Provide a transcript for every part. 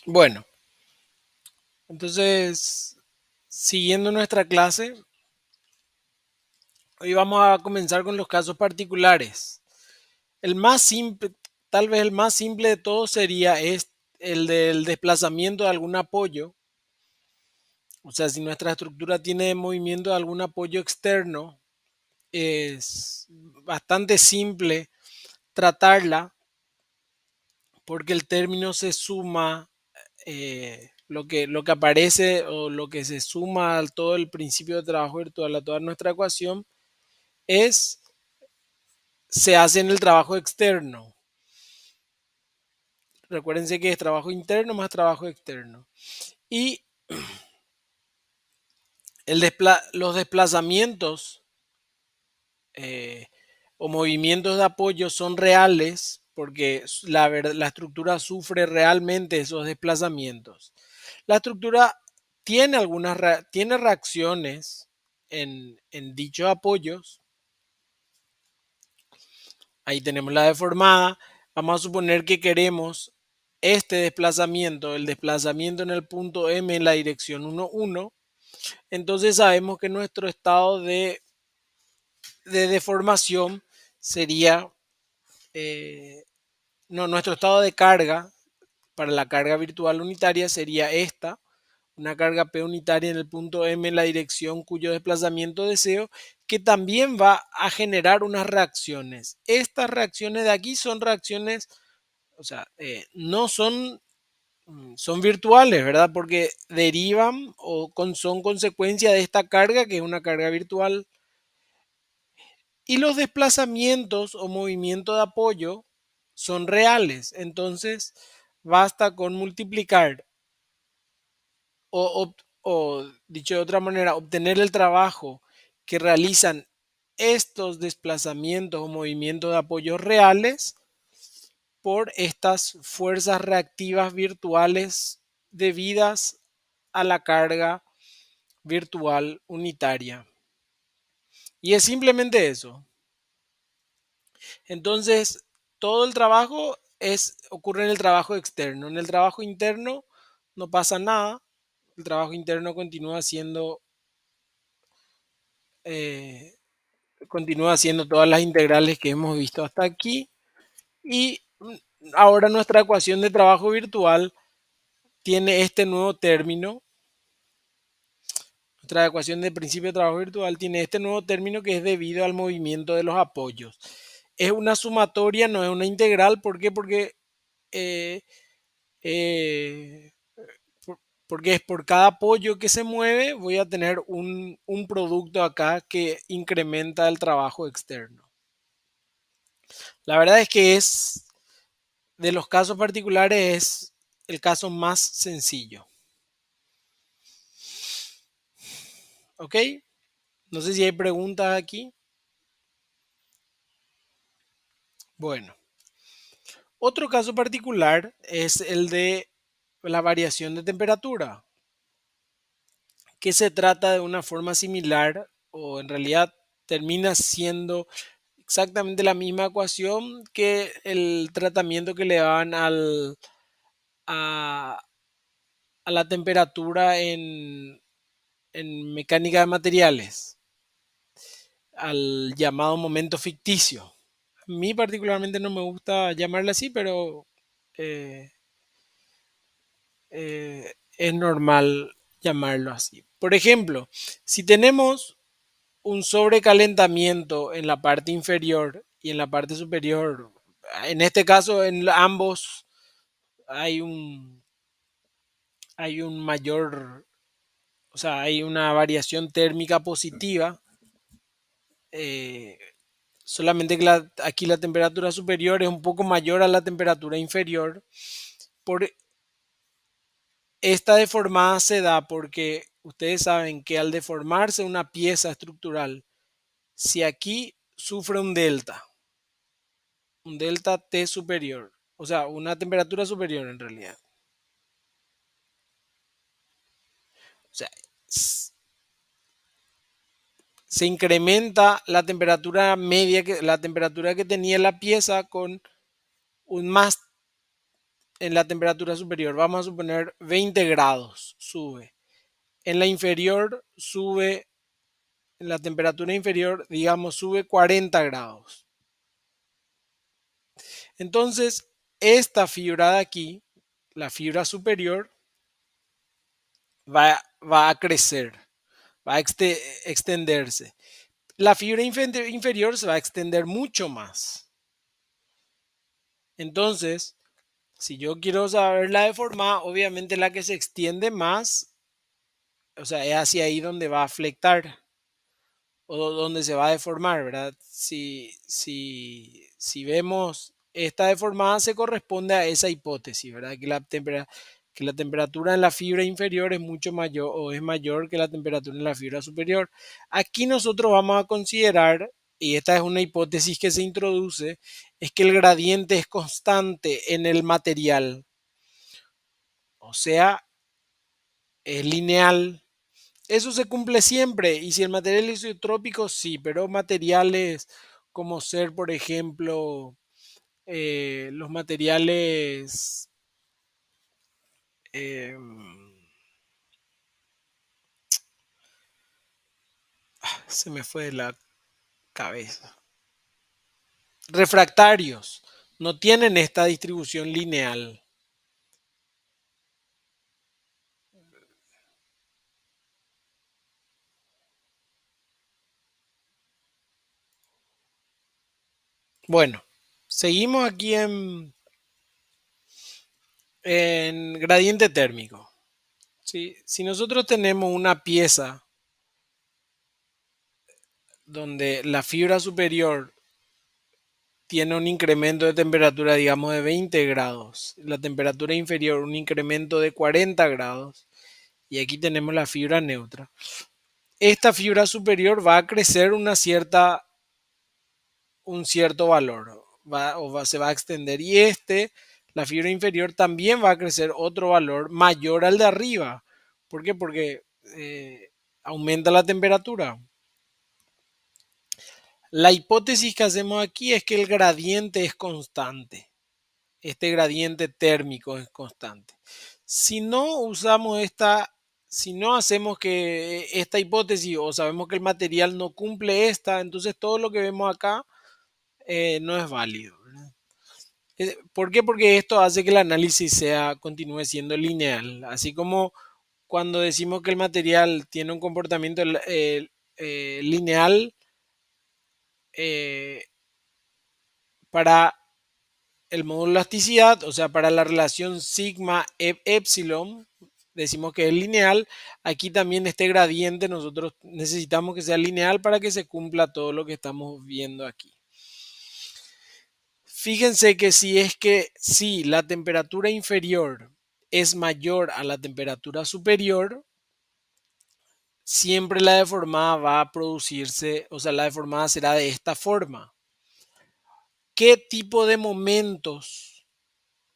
Bueno, entonces, siguiendo nuestra clase, hoy vamos a comenzar con los casos particulares. El más simple, tal vez el más simple de todos sería el del desplazamiento de algún apoyo. O sea, si nuestra estructura tiene movimiento de algún apoyo externo, es bastante simple tratarla porque el término se suma, lo que aparece o lo que se suma a todo el principio de trabajo virtual, a toda nuestra ecuación, es, se hace en el trabajo externo. Recuérdense que es trabajo interno más trabajo externo. Y los desplazamientos eh, o movimientos de apoyo son reales porque la estructura sufre realmente esos desplazamientos. La estructura tiene reacciones en dichos apoyos. Ahí tenemos la deformada. Vamos a suponer que queremos este desplazamiento, el desplazamiento en el punto M en la dirección 1, 1. Entonces sabemos que nuestro estado de deformación sería, eh, no, nuestro estado de carga para la carga virtual unitaria sería esta, una carga P unitaria en el punto M en la dirección cuyo desplazamiento deseo, que también va a generar unas reacciones. Estas reacciones de aquí son reacciones, o sea, no son, son virtuales, ¿verdad? Porque derivan son consecuencia de esta carga, que es una carga virtual. Y los desplazamientos o movimientos de apoyo son reales. Entonces, basta con multiplicar o, dicho de otra manera, obtener el trabajo que realizan estos desplazamientos o movimientos de apoyo reales por estas fuerzas reactivas virtuales debidas a la carga virtual unitaria. Y es simplemente eso. Entonces, todo el trabajo ocurre en el trabajo externo. En el trabajo interno no pasa nada. El trabajo interno eh, continúa haciendo todas las integrales que hemos visto hasta aquí. Y ahora nuestra ecuación de trabajo virtual tiene este nuevo término. Nuestra ecuación de principio de trabajo virtual tiene este nuevo término que es debido al movimiento de los apoyos. Es una sumatoria, no es una integral. ¿Por qué? Eh, eh, porque es por cada apoyo que se mueve, voy a tener un producto acá que incrementa el trabajo externo. La verdad es que de los casos particulares, es el caso más sencillo. ¿Ok? No sé si hay preguntas aquí. Bueno, otro caso particular es el de la variación de temperatura, que se trata de una forma similar o en realidad termina siendo exactamente la misma ecuación que el tratamiento que le dan a, a la temperatura en mecánica de materiales, al llamado momento ficticio. A mí particularmente no me gusta llamarle así, pero eh, es normal llamarlo así. Por ejemplo, si tenemos un sobrecalentamiento en la parte inferior y en la parte superior, en este caso en ambos hay un mayor, o sea, hay una variación térmica positiva, eh, solamente que aquí la temperatura superior es un poco mayor a la temperatura inferior. Por esta deformada se da porque ustedes saben que al deformarse una pieza estructural, si aquí sufre un delta T superior, o sea, una temperatura superior en realidad. O sea, se incrementa la temperatura media, la temperatura que tenía la pieza con un más en la temperatura superior, vamos a suponer 20 grados sube. En la inferior sube, en la temperatura inferior, digamos, sube 40 grados. Entonces, esta fibra de aquí, la fibra superior, va a crecer, va a extenderse. La fibra inferior se va a extender mucho más. Entonces, si yo quiero saber la deformada, obviamente la que se extiende más, o sea, es hacia ahí donde va a flectar o donde se va a deformar, ¿verdad? Si vemos esta deformada se corresponde a esa hipótesis, ¿verdad? Que la temperatura en la fibra inferior es mucho mayor o es mayor que la temperatura en la fibra superior. Aquí nosotros vamos a considerar, y esta es una hipótesis que se introduce, es que el gradiente es constante en el material, o sea, es lineal. Eso se cumple siempre. Y si el material es isotrópico, sí, pero materiales como ser, por ejemplo, los materiales, eh, se me fue de la cabeza, refractarios, no tienen esta distribución lineal. Bueno, seguimos aquí en gradiente térmico. ¿Sí? Si nosotros tenemos una pieza donde la fibra superior tiene un incremento de temperatura, digamos, de 20 grados, la temperatura inferior un incremento de 40 grados, y aquí tenemos la fibra neutra. Esta fibra superior va a crecer un cierto valor, se va a extender, y la fibra inferior también va a crecer otro valor mayor al de arriba. ¿Por qué? Porque aumenta la temperatura. La hipótesis que hacemos aquí es que el gradiente es constante. Este gradiente térmico es constante. Si no usamos si no hacemos que esta hipótesis o sabemos que el material no cumple esta, entonces todo lo que vemos acá no es válido, ¿verdad? ¿Por qué? Porque esto hace que el análisis continúe siendo lineal. Así como cuando decimos que el material tiene un comportamiento lineal eh, para el módulo de elasticidad, o sea, para la relación sigma epsilon, decimos que es lineal. Aquí también este gradiente nosotros necesitamos que sea lineal para que se cumpla todo lo que estamos viendo aquí. Fíjense que si la temperatura inferior es mayor a la temperatura superior, siempre la deformada va a producirse, o sea, la deformada será de esta forma. ¿Qué tipo de momentos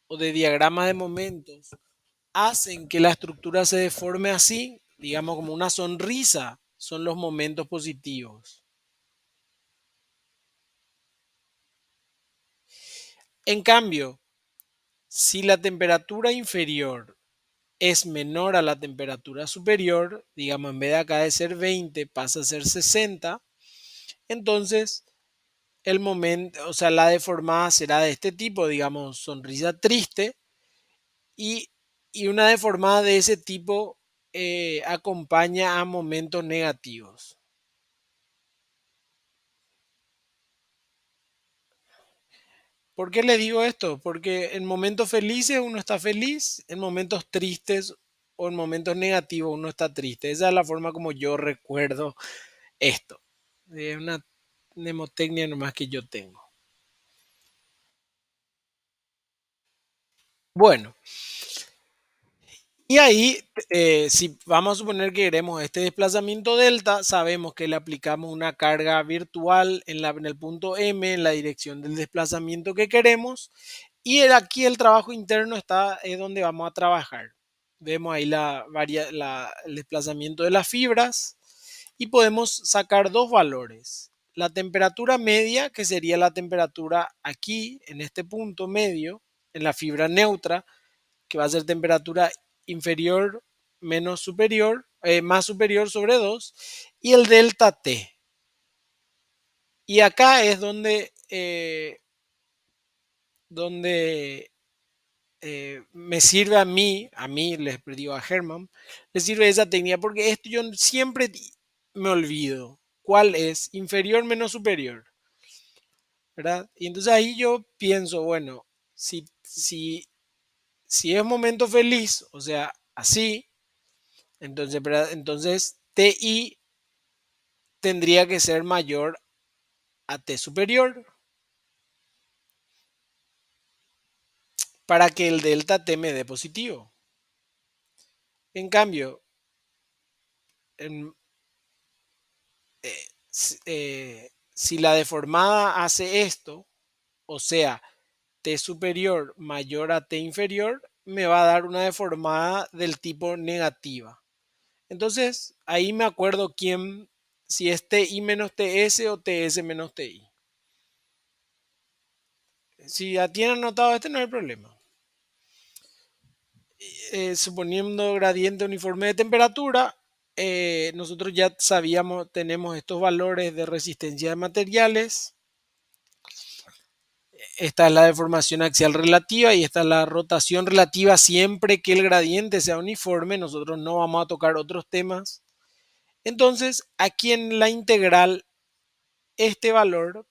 o de diagrama de momentos hacen que la estructura se deforme así? Digamos como una sonrisa, son los momentos positivos. En cambio, si la temperatura inferior es menor a la temperatura superior, digamos en vez de acá de ser 20 pasa a ser 60, entonces el momento, o sea, la deformada será de este tipo, digamos, sonrisa triste, y, y una deformada de ese tipo acompaña a momentos negativos. ¿Por qué le digo esto? Porque en momentos felices uno está feliz, en momentos tristes o en momentos negativos uno está triste. Esa es la forma como yo recuerdo esto. Es una mnemotecnia nomás que yo tengo. Bueno, y ahí, si vamos a suponer que queremos este desplazamiento delta, sabemos que le aplicamos una carga virtual en el punto M, en la dirección del desplazamiento que queremos, y aquí el trabajo interno es donde vamos a trabajar. Vemos ahí el desplazamiento de las fibras y podemos sacar dos valores. La temperatura media, que sería la temperatura aquí, en este punto medio, en la fibra neutra, que va a ser temperatura inferior menos superior, más superior sobre 2, y el delta T. Y acá es donde me sirve a mí, les digo a Herman, le sirve esa técnica porque esto yo siempre me olvido. ¿Cuál es? Inferior menos superior, ¿verdad? Y entonces ahí yo pienso, bueno, si es momento feliz, o sea, así, entonces, ¿verdad? Entonces TI tendría que ser mayor a T superior para que el delta T me dé positivo. En cambio, en, si la deformada hace esto, o sea, T superior mayor a T inferior, me va a dar una deformada del tipo negativa. Entonces, ahí me acuerdo si es TI menos TS o TS menos TI. Si ya tienen anotado este, no hay problema. Suponiendo gradiente uniforme de temperatura, nosotros ya sabíamos, tenemos estos valores de resistencia de materiales. Esta es la deformación axial relativa y esta es la rotación relativa siempre que el gradiente sea uniforme. Nosotros no vamos a tocar otros temas. Entonces, aquí en la integral, este valor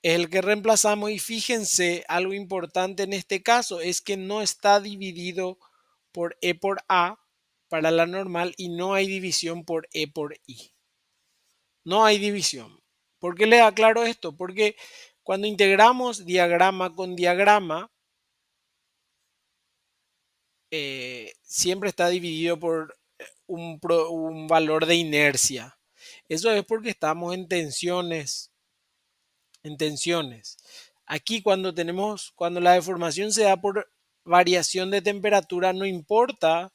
es el que reemplazamos y fíjense, algo importante en este caso es que no está dividido por E por A para la normal y no hay división por E por I. No hay división. ¿Por qué les aclaro esto? Porque cuando integramos diagrama con diagrama, siempre está dividido por un valor de inercia. Eso es porque estamos en tensiones. Aquí cuando la deformación se da por variación de temperatura, no importa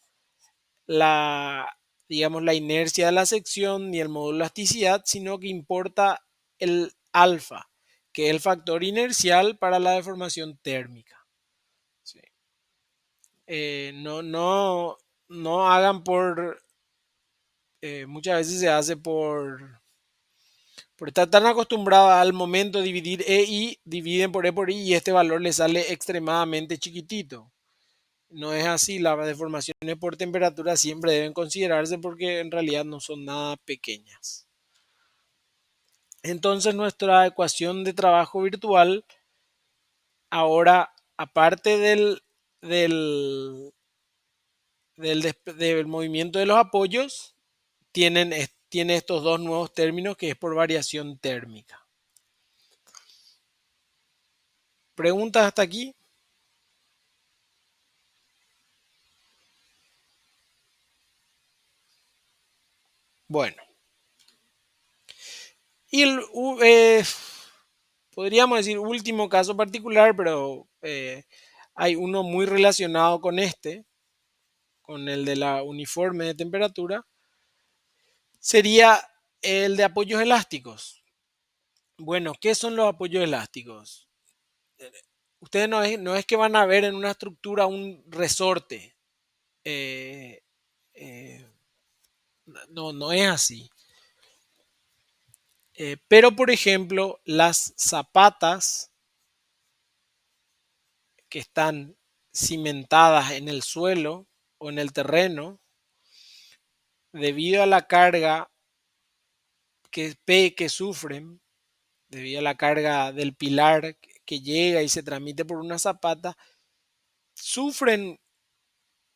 la, digamos, la inercia de la sección ni el módulo de elasticidad, sino que importa el alfa, que es el factor inercial para la deformación térmica. Sí. No hagan muchas veces se hace por estar tan acostumbrado al momento de dividir EI, dividen por E por I y este valor le sale extremadamente chiquitito. No es así, las deformaciones por temperatura siempre deben considerarse porque en realidad no son nada pequeñas. Entonces nuestra ecuación de trabajo virtual ahora, aparte del movimiento de los apoyos, tiene estos dos nuevos términos que es por variación térmica. ¿Preguntas hasta aquí? Bueno, y podríamos decir último caso particular, pero hay uno muy relacionado con el de la uniforme de temperatura, sería el de apoyos elásticos. Bueno, ¿qué son los apoyos elásticos? Ustedes no es que van a ver en una estructura un resorte. eh, eh, no es así. Pero, por ejemplo, las zapatas que están cimentadas en el suelo o en el terreno, debido a la carga que sufren, debido a la carga del pilar que llega y se transmite por una zapata, sufren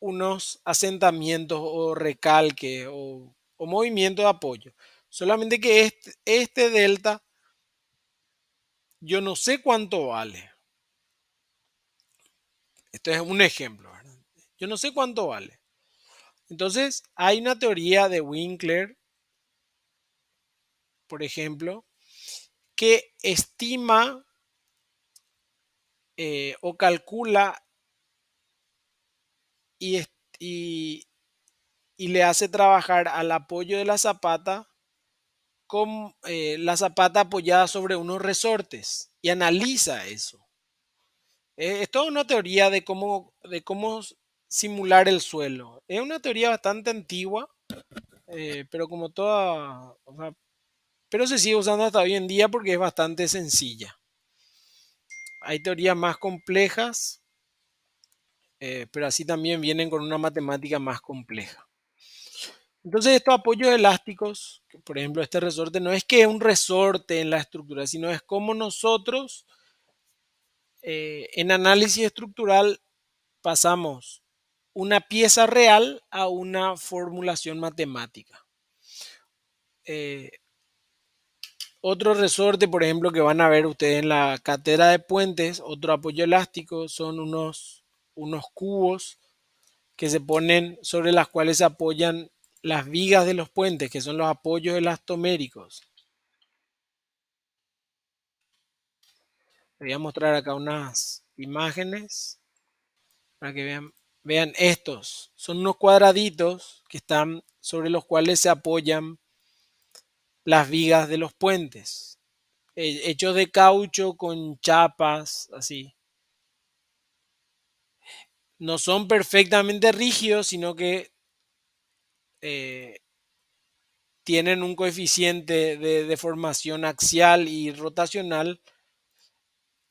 unos asentamientos o recalque o movimiento de apoyo. Solamente que este delta, yo no sé cuánto vale. Esto es un ejemplo, ¿verdad? Yo no sé cuánto vale. Entonces, hay una teoría de Winkler, por ejemplo, que estima o calcula y, y, y le hace trabajar al apoyo de la zapata con la zapata apoyada sobre unos resortes y analiza eso. Es toda una teoría de cómo simular el suelo. Es una teoría bastante antigua, pero como toda, o sea, pero se sigue usando hasta hoy en día porque es bastante sencilla. Hay teorías más complejas, pero así también vienen con una matemática más compleja. Entonces estos apoyos elásticos, por ejemplo este resorte, no es que es un resorte en la estructura, sino es como nosotros en análisis estructural pasamos una pieza real a una formulación matemática. Eh, Otro resorte, por ejemplo, que van a ver ustedes en la cátedra de puentes, otro apoyo elástico, son unos cubos que se ponen sobre las cuales se apoyan las vigas de los puentes, que son los apoyos elastoméricos. Les voy a mostrar acá unas imágenes para que vean estos. Son unos cuadraditos que están sobre los cuales se apoyan las vigas de los puentes, hechos de caucho con chapas, así. No son perfectamente rígidos, sino que eh, tienen un coeficiente de deformación axial y rotacional.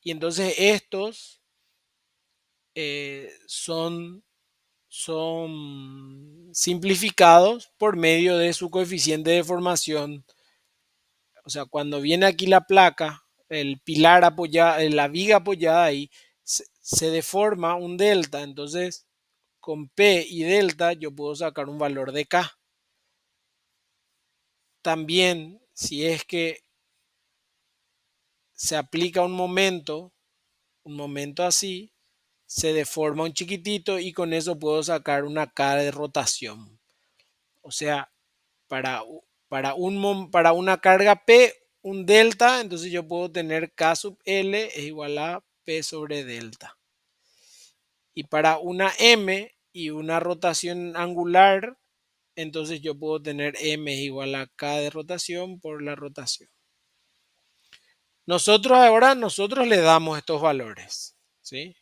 Y entonces estos son simplificados por medio de su coeficiente de deformación. O sea, cuando viene aquí la placa, el pilar apoyado, la viga apoyada ahí, se deforma un delta. Entonces, con P y delta yo puedo sacar un valor de K. También, si es que se aplica un momento así, se deforma un chiquitito y con eso puedo sacar una K de rotación. O sea, para una carga P, un delta, entonces yo puedo tener K sub L es igual a P sobre delta. Y para una M y una rotación angular, entonces yo puedo tener M es igual a K de rotación por la rotación. Nosotros le damos estos valores, ¿sí?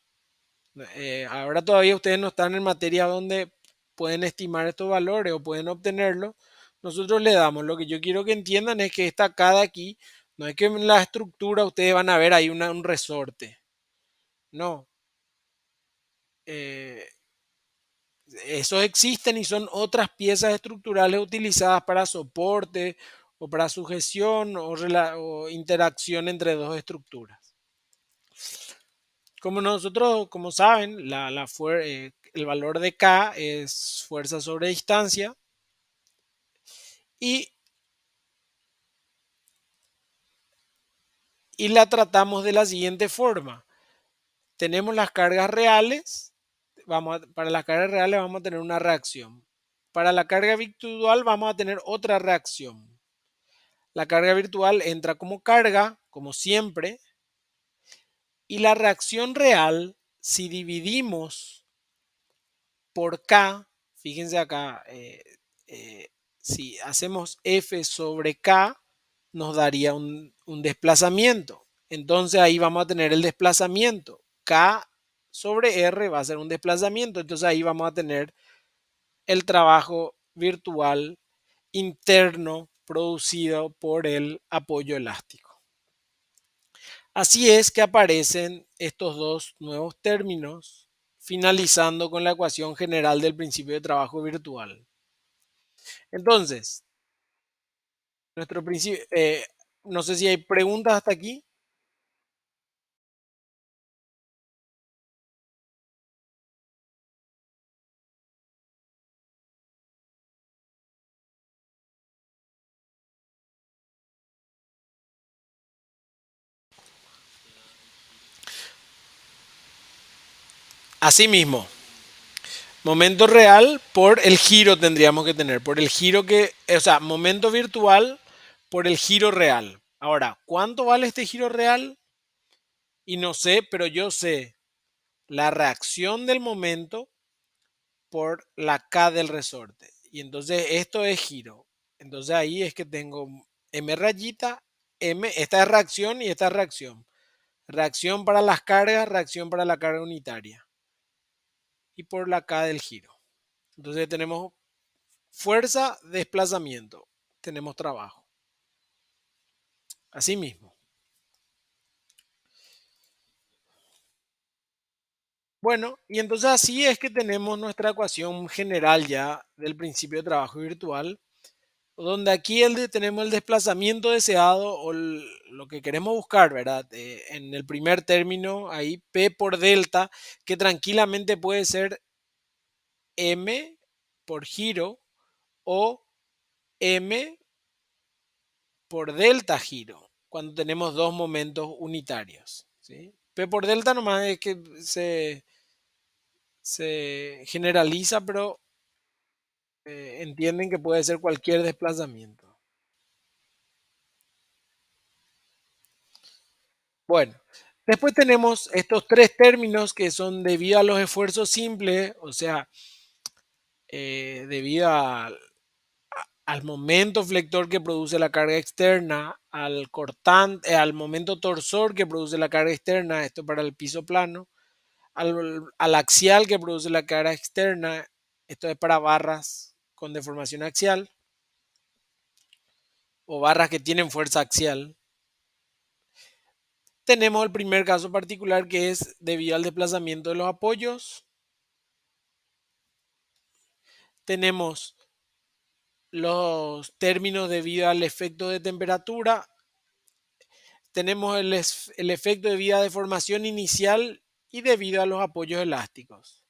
Ahora todavía ustedes no están en materia donde pueden estimar estos valores o pueden obtenerlos. Nosotros le damos. Lo que yo quiero que entiendan es que esta K de aquí, no es que en la estructura ustedes van a ver ahí un resorte. No. Eh, Esos existen y son otras piezas estructurales utilizadas para soporte o para sujeción o interacción entre dos estructuras. Como saben, el valor de K es fuerza sobre distancia y, y la tratamos de la siguiente forma. Tenemos las cargas reales, para las cargas reales vamos a tener una reacción. Para la carga virtual vamos a tener otra reacción. La carga virtual entra como carga, como siempre, y la reacción real, si dividimos por K, fíjense acá, si hacemos F sobre K, nos daría un desplazamiento. Entonces ahí vamos a tener el desplazamiento. K sobre R va a ser un desplazamiento. Entonces ahí vamos a tener el trabajo virtual interno producido por el apoyo elástico. Así es que aparecen estos dos nuevos términos, finalizando con la ecuación general del principio de trabajo virtual. Entonces, nuestro principio, no sé si hay preguntas hasta aquí. Asimismo, momento real por el giro tendríamos que tener, por el giro o sea, momento virtual por el giro real. Ahora, ¿cuánto vale este giro real? Y no sé, pero yo sé la reacción del momento por la K del resorte. Y entonces esto es giro. Entonces ahí es que tengo M rayita, M, esta es reacción y esta es reacción. Reacción para las cargas, reacción para la carga unitaria. Y por la K del giro. Entonces tenemos fuerza, desplazamiento. Tenemos trabajo. Así mismo. Bueno, y entonces así es que tenemos nuestra ecuación general ya del principio de trabajo virtual, donde aquí tenemos el desplazamiento deseado o lo que queremos buscar, ¿verdad? En el primer término, ahí P por delta, que tranquilamente puede ser M por giro o M por delta giro, cuando tenemos dos momentos unitarios, ¿sí? P por delta nomás es que se generaliza, pero entienden que puede ser cualquier desplazamiento. Bueno, después tenemos estos tres términos que son debido a los esfuerzos simples, o sea, debido al momento flector que produce la carga externa, al cortante, al momento torsor que produce la carga externa, esto para el piso plano, al axial que produce la carga externa, esto es para barras con deformación axial o barras que tienen fuerza axial. Tenemos el primer caso particular que es debido al desplazamiento de los apoyos. Tenemos los términos debido al efecto de temperatura. Tenemos el efecto debido a deformación inicial y debido a los apoyos elásticos.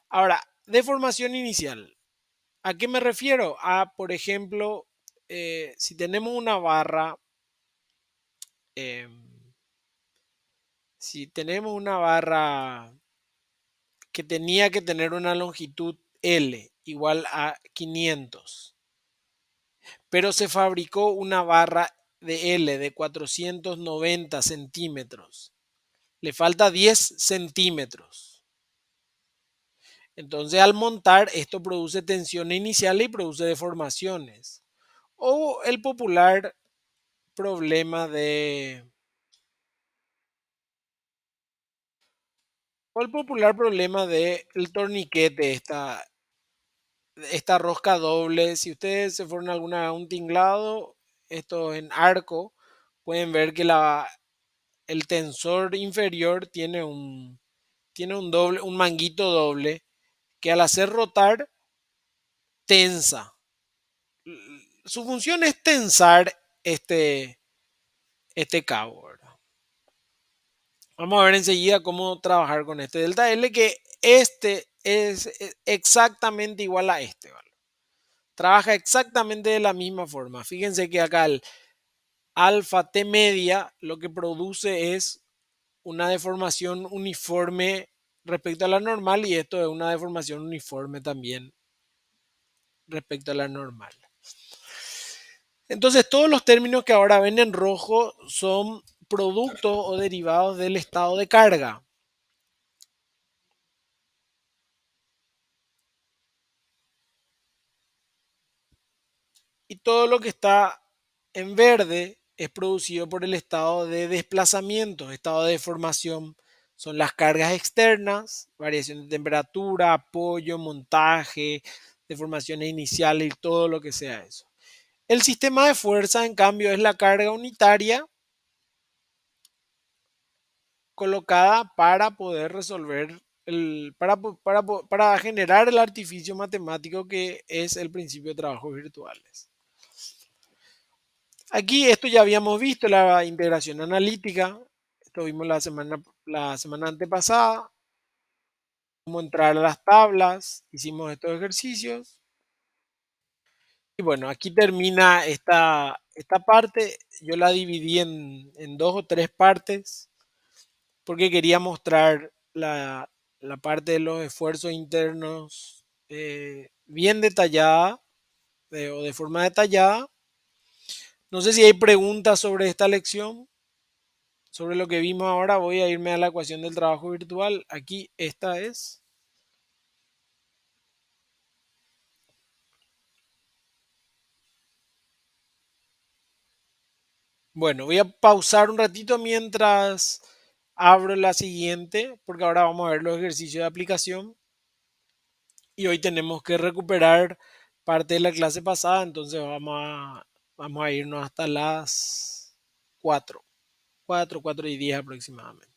Ahora, deformación inicial. ¿A qué me refiero? A, por ejemplo, si tenemos una barra, eh, si tenemos una barra que tenía que tener una longitud L igual a 500, pero se fabricó una barra de L de 490 centímetros. Le falta 10 centímetros. Entonces al montar esto produce tensiones iniciales y produce deformaciones. O el popular problema de... O el popular problema del torniquete, esta rosca doble. Si ustedes se fueron a un tinglado, esto en arco, pueden ver que el tensor inferior tiene un doble, un manguito doble que al hacer rotar tensa. Su función es tensar este, este cabo, ¿verdad? Vamos a ver enseguida cómo trabajar con este delta L, que este es exactamente igual a este, ¿vale? Trabaja exactamente de la misma forma. Fíjense que acá el alfa T media lo que produce es una deformación uniforme respecto a la normal y esto es una deformación uniforme también respecto a la normal. Entonces todos los términos que ahora ven en rojo son productos o derivados del estado de carga. Y todo lo que está en verde es producido por el estado de desplazamiento, estado de deformación. Son las cargas externas, variación de temperatura, apoyo, montaje, deformaciones iniciales y todo lo que sea eso. El sistema de fuerza, en cambio, es la carga unitaria colocada para poder resolver, para generar el artificio matemático que es el principio de trabajos virtuales. Aquí esto ya habíamos visto, la integración analítica. Esto vimos la semana antepasada. Cómo entrar a las tablas. Hicimos estos ejercicios. Y bueno, aquí termina esta parte. Yo la dividí en dos o tres partes porque quería mostrar la parte de los esfuerzos internos bien detallada o de forma detallada. No sé si hay preguntas sobre esta lección. Sobre lo que vimos ahora, voy a irme a la ecuación del trabajo virtual. Aquí esta es. Bueno, voy a pausar un ratito mientras Abro la siguiente porque ahora vamos a ver los ejercicios de aplicación y hoy tenemos que recuperar parte de la clase pasada, entonces vamos a irnos hasta las 4, 4 y 10 aproximadamente.